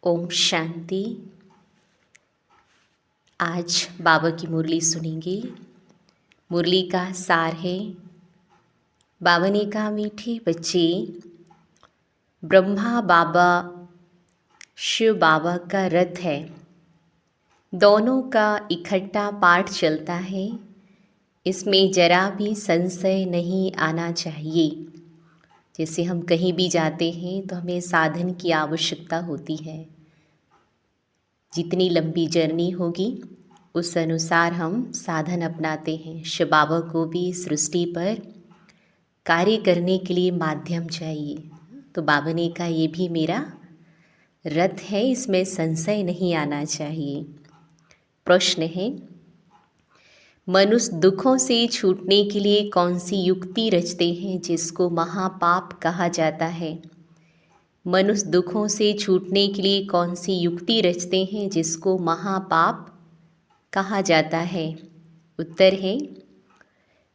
ओम शांति। आज बाबा की मुरली सुनेंगे। मुरली का सार है, बाबा ने कहा, मीठे बच्चे, ब्रह्मा बाबा शिव बाबा का रथ है। दोनों का इकट्ठा पाठ चलता है। इसमें जरा भी संशय नहीं आना चाहिए। जैसे हम कहीं भी जाते हैं तो हमें साधन की आवश्यकता होती है। जितनी लंबी जर्नी होगी उस अनुसार हम साधन अपनाते हैं। शिव बाबा को भी सृष्टि पर कार्य करने के लिए माध्यम चाहिए। तो बाबा ने कहा, ये भी मेरा रथ है, इसमें संशय नहीं आना चाहिए। प्रश्न है, मनुष्य दुखों से छूटने के लिए कौन सी युक्ति रचते हैं जिसको महापाप कहा जाता है? मनुष्य दुखों से छूटने के लिए कौन सी युक्ति रचते हैं जिसको महापाप कहा जाता है? उत्तर है,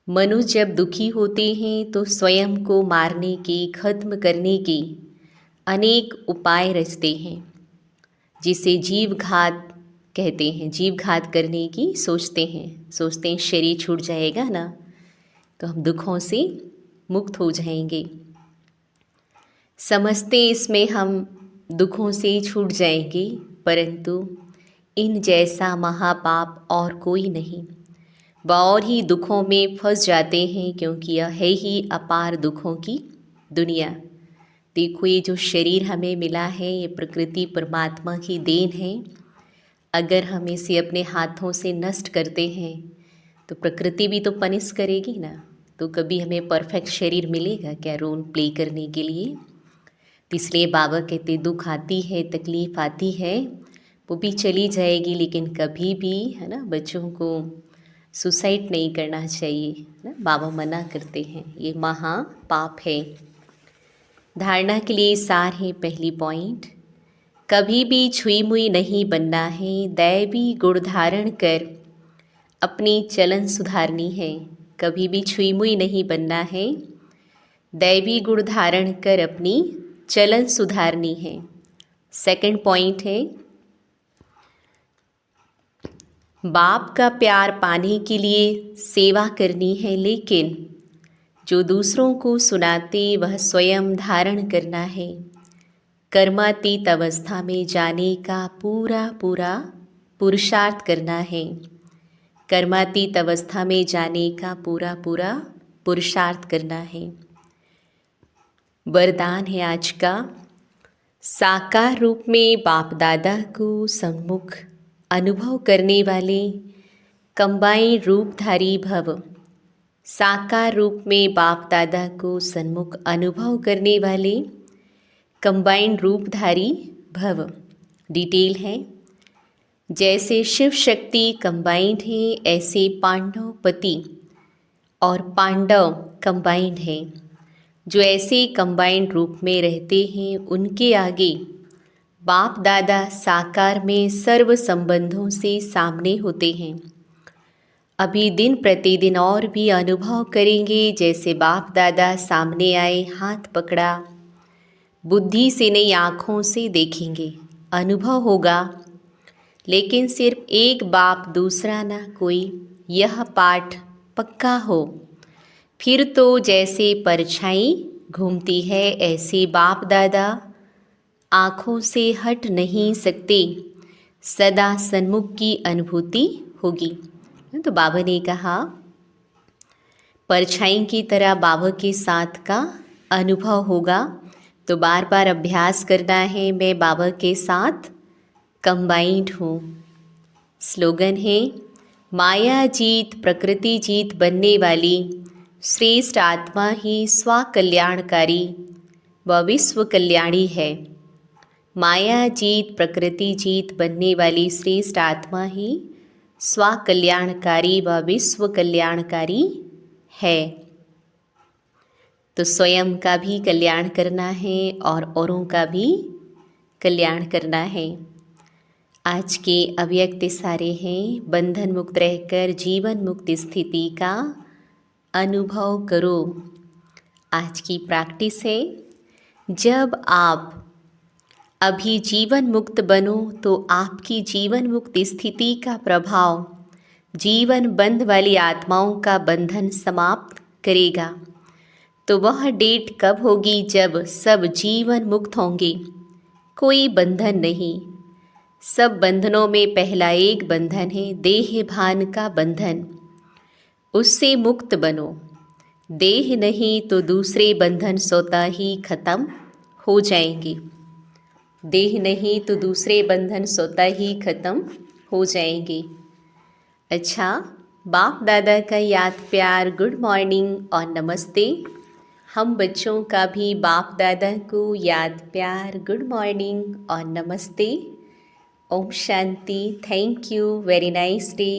मनुष्य जब दुखी होते हैं तो स्वयं को मारने के, खत्म करने के अनेक उपाय रचते हैं, जिसे जीव घात कहते हैं। जीव घात करने की सोचते हैं शरीर छूट जाएगा ना तो हम दुखों से मुक्त हो जाएंगे। समझते इसमें हम दुखों से छूट जाएंगे, परंतु इन जैसा महापाप और कोई नहीं। वह और ही दुखों में फंस जाते हैं, क्योंकि यह है ही अपार दुखों की दुनिया। देखो, ये जो शरीर हमें मिला है, ये प्रकृति परमात्मा की देन है। अगर हम इसे अपने हाथों से नष्ट करते हैं तो प्रकृति भी तो पनिश करेगी ना। तो कभी हमें परफेक्ट शरीर मिलेगा क्या रोल प्ले करने के लिए? इसलिए बाबा कहते, दुख आती है, तकलीफ़ आती है, वो भी चली जाएगी, लेकिन कभी भी है ना बच्चों को सुसाइड नहीं करना चाहिए ना। बाबा मना करते हैं, ये महापाप है। धारणा के लिए सार है। पहली पॉइंट, कभी भी छुई मुई नहीं बनना है। दैवी गुण धारण कर अपनी चलन सुधारनी है। कभी भी छुई मुई नहीं बनना है। दैवी गुण धारण कर अपनी चलन सुधारनी है। सेकंड पॉइंट है, बाप का प्यार पाने के लिए सेवा करनी है, लेकिन जो दूसरों को सुनाते वह स्वयं धारण करना है। कर्मातीत अवस्था में जाने का पूरा पूरा पुरुषार्थ करना है। कर्मातीत अवस्था में जाने का पूरा पूरा पुरुषार्थ करना है। वरदान है आज का, साकार रूप में बाप दादा को सम्मुख अनुभव करने वाले कंबाइंड रूपधारी भव। साकार रूप में बाप दादा को सन्मुख अनुभव करने वाले कंबाइंड रूपधारी भव। डिटेल है, जैसे शिव शक्ति कंबाइंड है, ऐसे पांडव पति और पांडव कंबाइंड है। जो ऐसे कंबाइंड रूप में रहते हैं उनके आगे बाप दादा साकार में सर्व संबंधों से सामने होते हैं। अभी दिन प्रतिदिन और भी अनुभव करेंगे, जैसे बाप दादा सामने आए, हाथ पकड़ा, बुद्धि से नहीं आँखों से देखेंगे, अनुभव होगा। लेकिन सिर्फ एक बाप दूसरा ना कोई, यह पाठ पक्का हो। फिर तो जैसे परछाई घूमती है, ऐसे बाप दादा आँखों से हट नहीं सकते, सदा सन्मुख की अनुभूति होगी। तो बाबा ने कहा, परछाई की तरह बाबा के साथ का अनुभव होगा। तो बार बार अभ्यास करना है, मैं बाबा के साथ कंबाइंड हूँ। स्लोगन है, माया जीत प्रकृति जीत बनने वाली श्रेष्ठ आत्मा ही स्वकल्याणकारी व विश्व कल्याणी है। माया जीत प्रकृति जीत बनने वाली श्रेष्ठ आत्मा ही स्वकल्याणकारी व विश्व कल्याणकारी है। तो स्वयं का भी कल्याण करना है और औरों का भी कल्याण करना है। आज के अव्यक्त सारे हैं, बंधन मुक्त रहकर जीवन मुक्त स्थिति का अनुभव करो। आज की प्रैक्टिस है, जब आप अभी जीवन मुक्त बनो तो आपकी जीवन मुक्त स्थिति का प्रभाव जीवन बंध वाली आत्माओं का बंधन समाप्त करेगा। तो वह डेट कब होगी जब सब जीवन मुक्त होंगे, कोई बंधन नहीं। सब बंधनों में पहला एक बंधन है देह भान का बंधन, उससे मुक्त बनो। देह नहीं तो दूसरे बंधन स्वतः ही खत्म हो जाएंगे। देह नहीं तो दूसरे बंधन स्वतः ही खत्म हो जाएंगे। अच्छा, बाप दादा का याद प्यार, गुड मॉर्निंग और नमस्ते। हम बच्चों का भी बाप दादा को याद प्यार, गुड मॉर्निंग और नमस्ते। ओम शांति। Thank you. Very nice day.